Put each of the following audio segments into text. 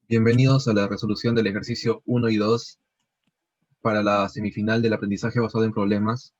Bienvenidos a la resolución del ejercicio 1 y 2 para la semifinal del aprendizaje basado en problemas,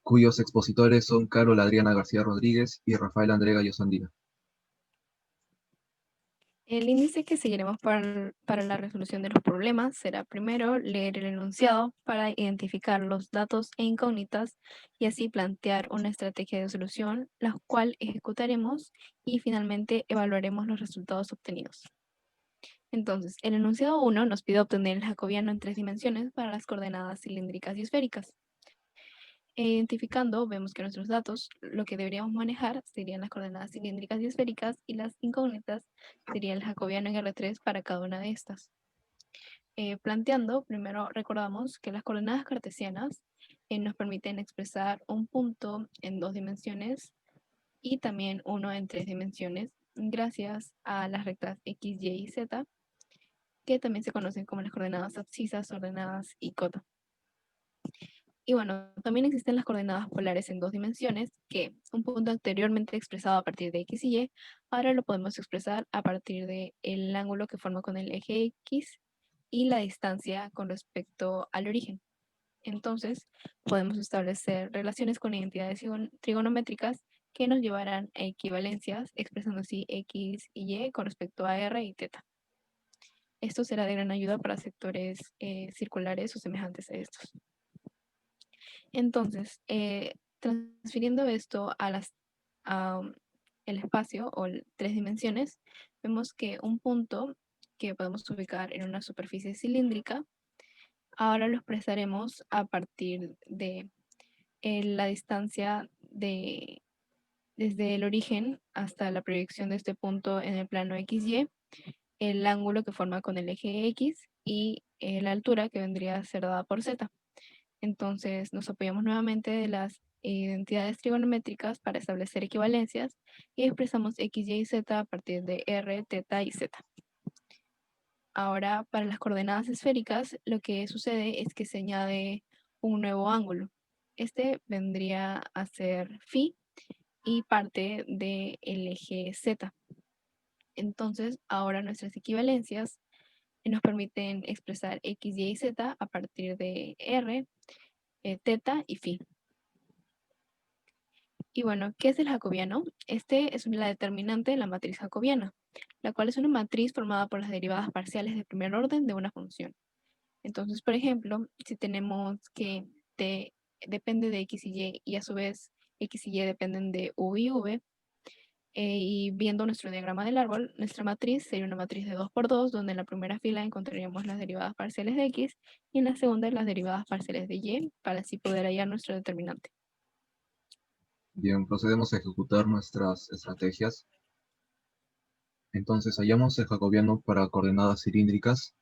cuyos expositores son Carol Adriana García Rodríguez y Rafael André Gallo Sandina. El índice que seguiremos para la resolución de los problemas será primero leer el enunciado para identificar los datos e incógnitas y así plantear una estrategia de solución, la cual ejecutaremos y finalmente evaluaremos los resultados obtenidos. Entonces, el enunciado 1 nos pide obtener el jacobiano en 3 dimensiones para las coordenadas cilíndricas y esféricas. Identificando, vemos que nuestros datos, lo que deberíamos manejar serían las coordenadas cilíndricas y esféricas y las incógnitas sería el jacobiano en R3 para cada una de estas. Planteando, primero recordamos que las coordenadas cartesianas nos permiten expresar un punto en 2 dimensiones y también uno en 3 dimensiones gracias a las rectas X, Y y Z, que también se conocen como las coordenadas abscisas, ordenadas y cota. Y bueno, también existen las coordenadas polares en 2 dimensiones, que un punto anteriormente expresado a partir de X y Y, ahora lo podemos expresar a partir del ángulo que forma con el eje X y la distancia con respecto al origen. Entonces, podemos establecer relaciones con identidades trigonométricas que nos llevarán a equivalencias, expresando así X y Y con respecto a R y θ. Esto será de gran ayuda para sectores circulares o semejantes a estos. Entonces, transfiriendo esto a el espacio o 3 dimensiones, vemos que un punto que podemos ubicar en una superficie cilíndrica, ahora lo expresaremos a partir de la distancia desde el origen hasta la proyección de este punto en el plano XY, el ángulo que forma con el eje X y la altura que vendría a ser dada por Z. Entonces nos apoyamos nuevamente de las identidades trigonométricas para establecer equivalencias y expresamos X, Y y Z a partir de R, θ y Z. Ahora, para las coordenadas esféricas, lo que sucede es que se añade un nuevo ángulo. Este vendría a ser phi y parte del eje Z. Entonces, ahora nuestras equivalencias nos permiten expresar X, Y y Z a partir de R, θ y phi. Y bueno, ¿qué es el jacobiano? Este es la determinante de la matriz jacobiana, la cual es una matriz formada por las derivadas parciales de primer orden de una función. Entonces, por ejemplo, si tenemos que t depende de x y y a su vez x y dependen de u y v, y viendo nuestro diagrama del árbol, nuestra matriz sería una matriz de 2 por 2, donde en la primera fila encontraríamos las derivadas parciales de x y en la segunda las derivadas parciales de y, para así poder hallar nuestro determinante. Bien, procedemos a ejecutar nuestras estrategias. Entonces, hallamos el jacobiano para coordenadas cilíndricas,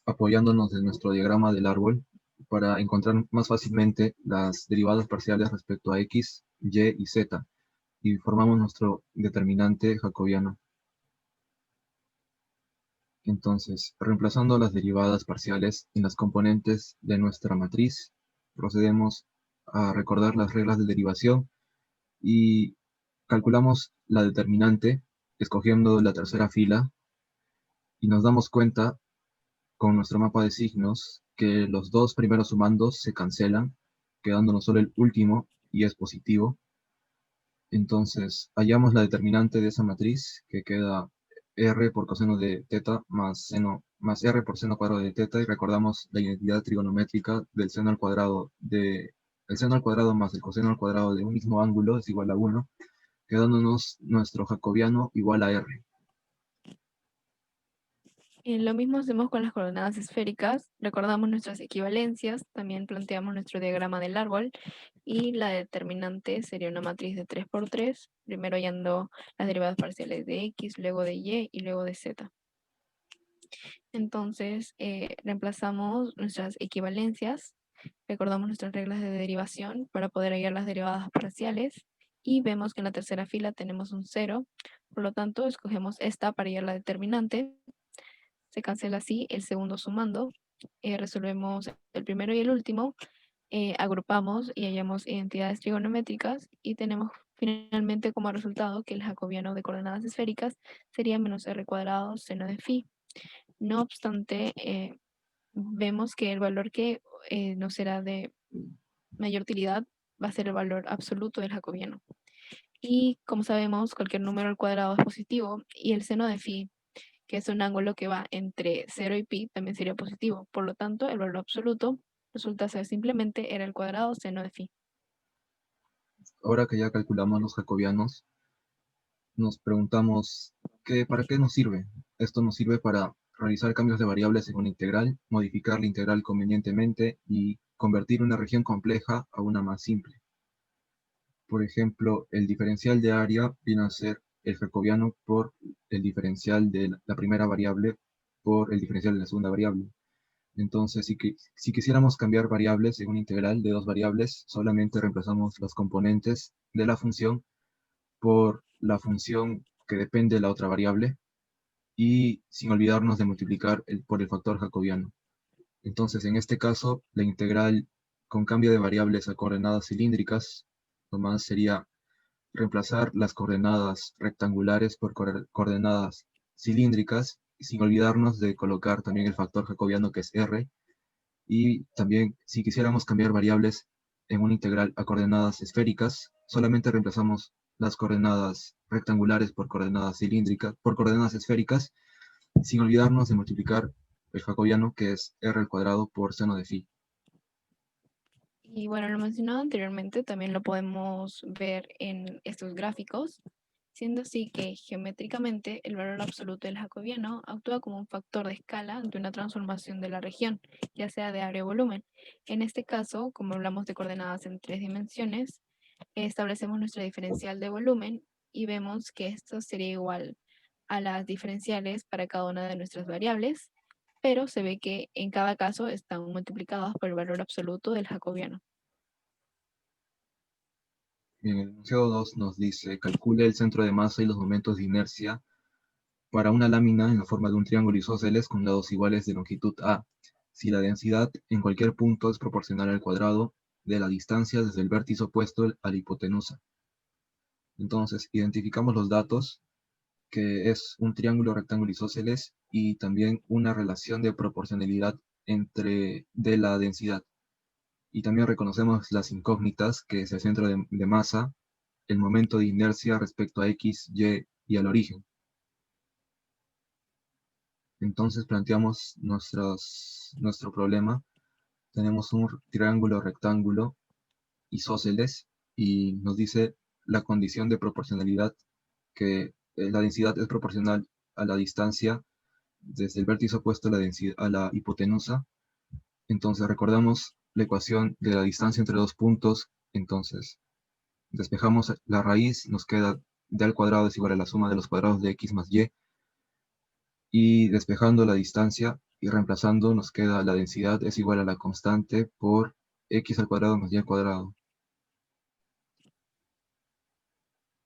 apoyándonos en nuestro diagrama del árbol para encontrar más fácilmente las derivadas parciales respecto a x, y y z, y formamos nuestro determinante jacobiano. Entonces, reemplazando las derivadas parciales en las componentes de nuestra matriz, procedemos a recordar las reglas de derivación y calculamos la determinante escogiendo la tercera fila y nos damos cuenta con nuestro mapa de signos que los dos primeros sumandos se cancelan, quedándonos solo el último y es positivo. Entonces, hallamos la determinante de esa matriz, que queda r por coseno de θ más r por seno cuadrado de θ, y recordamos la identidad trigonométrica del seno al cuadrado el seno al cuadrado más el coseno al cuadrado de un mismo ángulo es igual a 1, quedándonos nuestro jacobiano igual a r. Lo mismo hacemos con las coordenadas esféricas, recordamos nuestras equivalencias, también planteamos nuestro diagrama del árbol y la determinante sería una matriz de 3 por 3, primero hallando las derivadas parciales de x, luego de y luego de z. Entonces, reemplazamos nuestras equivalencias, recordamos nuestras reglas de derivación para poder hallar las derivadas parciales y vemos que en la tercera fila tenemos un 0, por lo tanto escogemos esta para hallar la determinante. Se cancela así el segundo sumando, resolvemos el primero y el último, agrupamos y hallamos identidades trigonométricas y tenemos finalmente como resultado que el jacobiano de coordenadas esféricas sería menos r cuadrado seno de phi. No obstante, vemos que el valor que nos será de mayor utilidad va a ser el valor absoluto del jacobiano. Y como sabemos, cualquier número al cuadrado es positivo y el seno de phi, que es un ángulo que va entre 0 y pi, también sería positivo. Por lo tanto, el valor absoluto resulta ser simplemente r al cuadrado seno de phi. Ahora que ya calculamos los jacobianos, nos preguntamos, ¿para qué nos sirve? Esto nos sirve para realizar cambios de variables en una integral, modificar la integral convenientemente y convertir una región compleja a una más simple. Por ejemplo, el diferencial de área viene a ser el jacobiano por el diferencial de la primera variable por el diferencial de la segunda variable. Entonces, si quisiéramos cambiar variables en una integral de dos variables, solamente reemplazamos los componentes de la función por la función que depende de la otra variable y sin olvidarnos de multiplicar por el factor jacobiano. Entonces, en este caso, la integral con cambio de variables a coordenadas cilíndricas, nomás sería reemplazar las coordenadas rectangulares por coordenadas cilíndricas, sin olvidarnos de colocar también el factor jacobiano que es r, y también si quisiéramos cambiar variables en una integral a coordenadas esféricas, solamente reemplazamos las coordenadas rectangulares por coordenadas cilíndricas, por coordenadas esféricas, sin olvidarnos de multiplicar el jacobiano que es r al cuadrado por seno de phi. Y bueno, lo mencionado anteriormente también lo podemos ver en estos gráficos, siendo así que geométricamente el valor absoluto del jacobiano actúa como un factor de escala de una transformación de la región, ya sea de área o volumen. En este caso, como hablamos de coordenadas en 3 dimensiones, establecemos nuestra diferencial de volumen y vemos que esto sería igual a las diferenciales para cada una de nuestras variables, pero se ve que en cada caso están multiplicadas por el valor absoluto del jacobiano. En el enunciado 2 nos dice, calcule el centro de masa y los momentos de inercia para una lámina en la forma de un triángulo isósceles con lados iguales de longitud A, si la densidad en cualquier punto es proporcional al cuadrado de la distancia desde el vértice opuesto a la hipotenusa. Entonces, identificamos los datos, que es un triángulo rectángulo isósceles y también una relación de proporcionalidad de la densidad. Y también reconocemos las incógnitas, que es el centro de masa, el momento de inercia respecto a X, Y y al origen. Entonces planteamos nuestro problema. Tenemos un triángulo rectángulo isósceles y nos dice la condición de proporcionalidad, que la densidad es proporcional a la distancia desde el vértice opuesto a la hipotenusa. Entonces recordamos la ecuación de la distancia entre dos puntos. Entonces despejamos la raíz, nos queda d al cuadrado es igual a la suma de los cuadrados de x más y despejando la distancia y reemplazando nos queda la densidad es igual a la constante por x al cuadrado más y al cuadrado.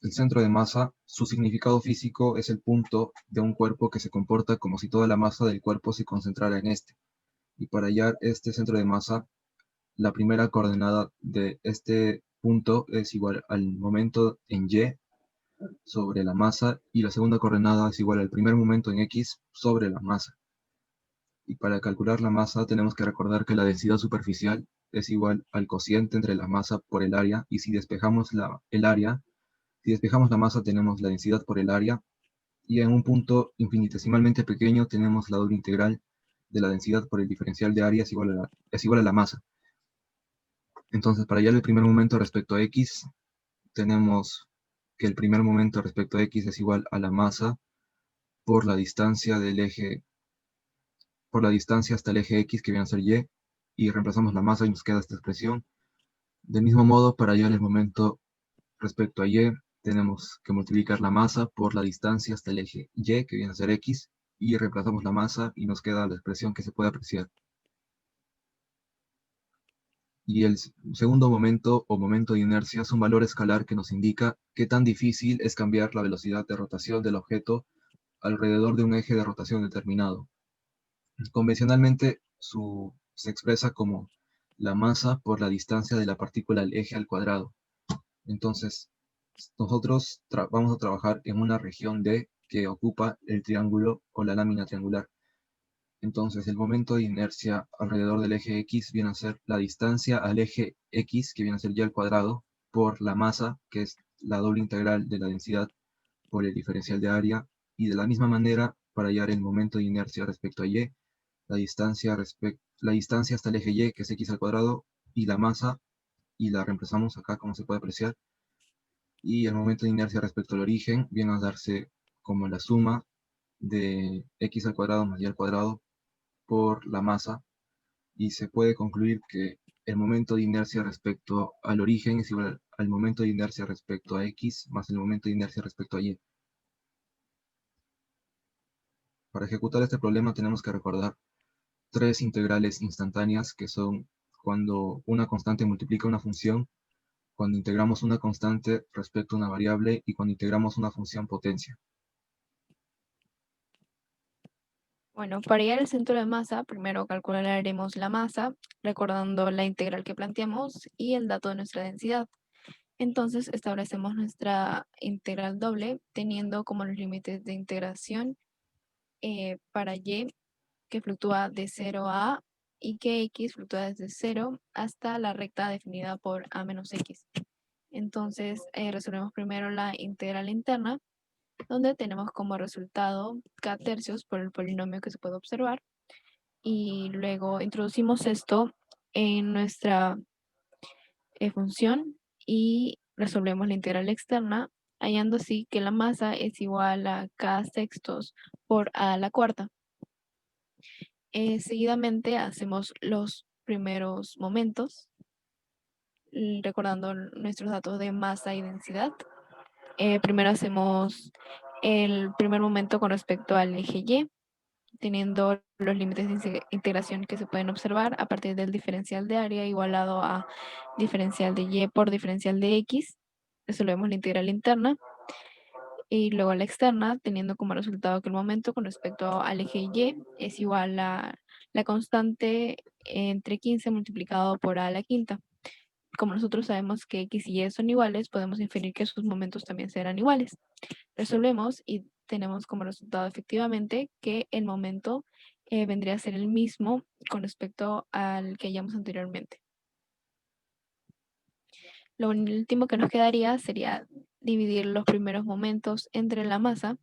El centro de masa, su significado físico es el punto de un cuerpo que se comporta como si toda la masa del cuerpo se concentrara en este. Y para hallar este centro de masa, la primera coordenada de este punto es igual al momento en y sobre la masa y la segunda coordenada es igual al primer momento en x sobre la masa. Y para calcular la masa tenemos que recordar que la densidad superficial es igual al cociente entre la masa por el área, y si despejamos la masa tenemos la densidad por el área, y en un punto infinitesimalmente pequeño tenemos la doble integral de la densidad por el diferencial de área es igual a la masa. Entonces, para hallar el primer momento respecto a x, tenemos que el primer momento respecto a x es igual a la masa por la distancia hasta el eje x, que viene a ser y reemplazamos la masa y nos queda esta expresión. Del mismo modo, para hallar el momento respecto a tenemos que multiplicar la masa por la distancia hasta el eje que viene a ser x, y reemplazamos la masa y nos queda la expresión que se puede apreciar. Y el segundo momento o momento de inercia es un valor escalar que nos indica qué tan difícil es cambiar la velocidad de rotación del objeto alrededor de un eje de rotación determinado. Convencionalmente se expresa como la masa por la distancia de la partícula al eje al cuadrado. Entonces, nosotros vamos a trabajar en una región D que ocupa el triángulo o la lámina triangular. Entonces, el momento de inercia alrededor del eje X viene a ser la distancia al eje X, que viene a ser y al cuadrado, por la masa, que es la doble integral de la densidad por el diferencial de área, y de la misma manera, para hallar el momento de inercia respecto a Y, la distancia hasta el eje Y, que es X al cuadrado, y la masa, y la reemplazamos acá, como se puede apreciar, y el momento de inercia respecto al origen viene a darse como la suma de X al cuadrado más Y al cuadrado por la masa, y se puede concluir que el momento de inercia respecto al origen es igual al momento de inercia respecto a X más el momento de inercia respecto a Y. Para ejecutar este problema tenemos que recordar tres integrales instantáneas, que son cuando una constante multiplica una función, cuando integramos una constante respecto a una variable y cuando integramos una función potencia. Bueno, para hallar el centro de masa, primero calcularemos la masa, recordando la integral que planteamos y el dato de nuestra densidad. Entonces establecemos nuestra integral doble, teniendo como los límites de integración para y, que fluctúa de 0 a a, y que x fluctúa desde 0 hasta la recta definida por a menos x. Entonces resolvemos primero la integral interna, donde tenemos como resultado k tercios por el polinomio que se puede observar, y luego introducimos esto en nuestra función y resolvemos la integral externa, hallando así que la masa es igual a k sextos por a a la cuarta. Seguidamente hacemos los primeros momentos, recordando nuestros datos de masa y densidad. Primero hacemos el primer momento con respecto al eje Y, teniendo los límites de integración que se pueden observar a partir del diferencial de área igualado a diferencial de Y por diferencial de X. Resolvemos la integral interna y luego la externa, teniendo como resultado que el momento con respecto al eje Y es igual a la constante entre 15 multiplicado por a la quinta. Como nosotros sabemos que X y Y son iguales, podemos inferir que sus momentos también serán iguales. Resolvemos y tenemos como resultado efectivamente que el momento vendría a ser el mismo con respecto al que hallamos anteriormente. Lo último que nos quedaría sería dividir los primeros momentos entre la masa,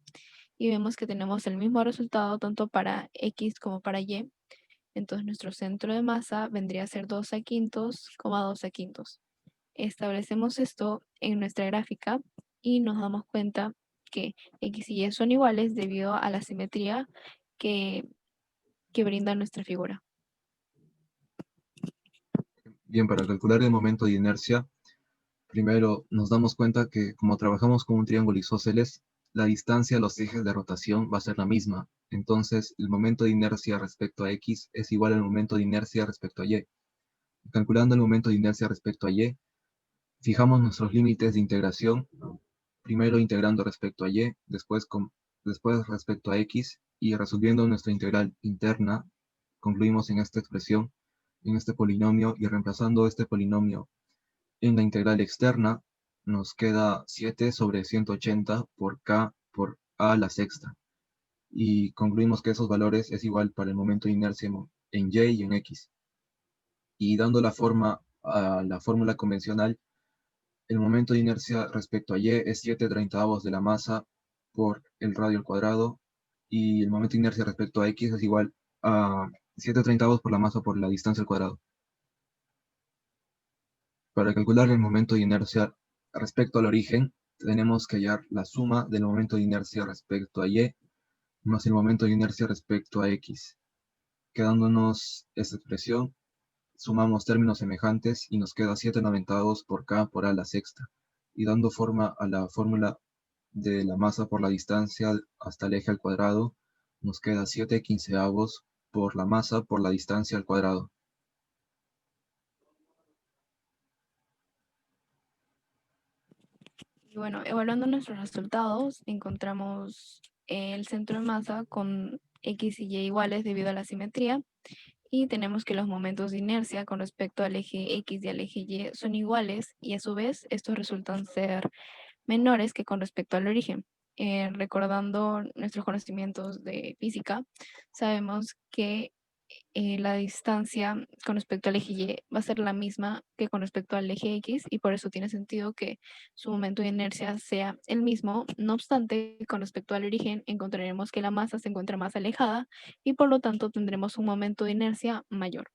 y vemos que tenemos el mismo resultado tanto para X como para Y. Entonces nuestro centro de masa vendría a ser 2 a quintos, 2 a quintos. Establecemos esto en nuestra gráfica y nos damos cuenta que X y Y son iguales debido a la simetría que brinda nuestra figura. Bien, para calcular el momento de inercia, primero nos damos cuenta que como trabajamos con un triángulo isósceles, la distancia a los ejes de rotación va a ser la misma. Entonces, el momento de inercia respecto a X es igual al momento de inercia respecto a Y. Calculando el momento de inercia respecto a Y, fijamos nuestros límites de integración, primero integrando respecto a Y, después respecto a X, y resolviendo nuestra integral interna, concluimos en esta expresión, en este polinomio, y reemplazando este polinomio en la integral externa, nos queda 7 sobre 180 por k por a a la sexta. Y concluimos que esos valores es igual para el momento de inercia en Y y en X. Y dando la forma a la fórmula convencional, el momento de inercia respecto a Y es 7/30 de la masa por el radio al cuadrado, y el momento de inercia respecto a X es igual a 7/30 por la masa por la distancia al cuadrado. Para calcular el momento de inercia respecto al origen, tenemos que hallar la suma del momento de inercia respecto a Y más el momento de inercia respecto a X. Quedándonos esta expresión, sumamos términos semejantes y nos queda 7/90 por k por a la sexta. Y dando forma a la fórmula de la masa por la distancia hasta el eje al cuadrado, nos queda 7/15 por la masa por la distancia al cuadrado. Y bueno, evaluando nuestros resultados, encontramos el centro de masa con X y Y iguales debido a la simetría, y tenemos que los momentos de inercia con respecto al eje X y al eje Y son iguales, y a su vez estos resultan ser menores que con respecto al origen. recordando nuestros conocimientos de física, sabemos que la distancia con respecto al eje Y va a ser la misma que con respecto al eje X y por eso tiene sentido que su momento de inercia sea el mismo. No obstante, con respecto al origen, encontraremos que la masa se encuentra más alejada y por lo tanto tendremos un momento de inercia mayor.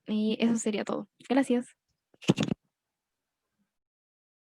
Y eso sería todo. Gracias.